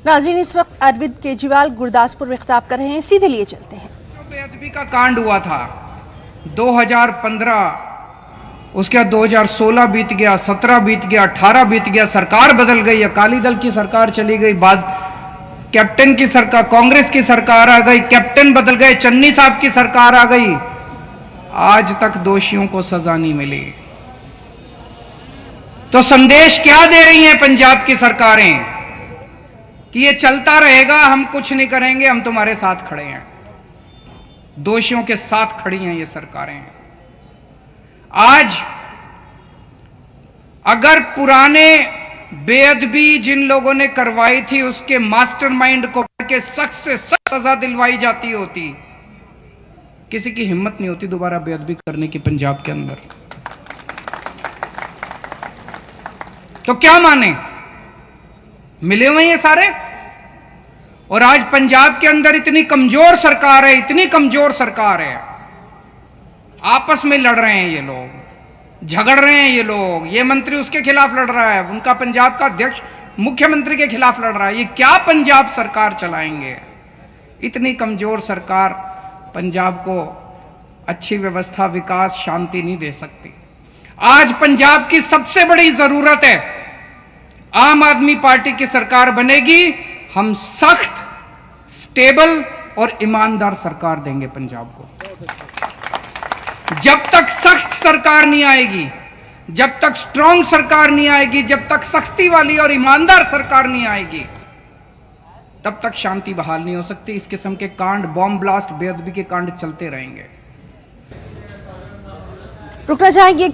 नाज़रीन, इस वक्त अरविंद केजरीवाल गुरदासपुर में खिताब कर रहे हैं, सीधे लिए चलते हैं। बेअदबी का कांड हुआ था 2015, उसके बाद 2016 बीत गया, 17 बीत गया, 18 बीत गया, सरकार बदल गई, अकाली दल की सरकार चली गई, बाद कैप्टन की सरकार, कांग्रेस की सरकार आ गई, कैप्टन बदल गए, चन्नी साहब की सरकार आ गई, आज तक दोषियों को सजा नहीं मिली। तो संदेश क्या दे रही हैं पंजाब की सरकारें कि ये चलता रहेगा, हम कुछ नहीं करेंगे, हम तुम्हारे साथ खड़े हैं। दोषियों के साथ खड़ी हैं ये सरकारें। आज अगर पुराने बेअदबी जिन लोगों ने करवाई थी उसके मास्टरमाइंड को के सख्त से सख्त सजा दिलवाई जाती होती, किसी की हिम्मत नहीं होती दोबारा बेअदबी करने की पंजाब के अंदर। तो क्या माने, मिले हुए ये सारे। और आज पंजाब के अंदर इतनी कमजोर सरकार है, इतनी कमजोर सरकार है, आपस में लड़ रहे हैं ये लोग, झगड़ रहे हैं ये लोग, ये मंत्री उसके खिलाफ लड़ रहा है, उनका पंजाब का अध्यक्ष मुख्यमंत्री के खिलाफ लड़ रहा है। ये क्या पंजाब सरकार चलाएंगे? इतनी कमजोर सरकार पंजाब को अच्छी व्यवस्था, विकास, शांति नहीं दे सकती। आज पंजाब की सबसे बड़ी जरूरत है, आम आदमी पार्टी की सरकार बनेगी, हम सख्त, स्टेबल और ईमानदार सरकार देंगे पंजाब को। जब तक सख्त सरकार नहीं आएगी, जब तक स्ट्रांग सरकार नहीं आएगी, जब तक सख्ती वाली और ईमानदार सरकार नहीं आएगी, तब तक शांति बहाल नहीं हो सकती। इस किस्म के कांड, बॉम्ब ब्लास्ट, बेअदबी के कांड चलते रहेंगे। रुकना चाहेंगे।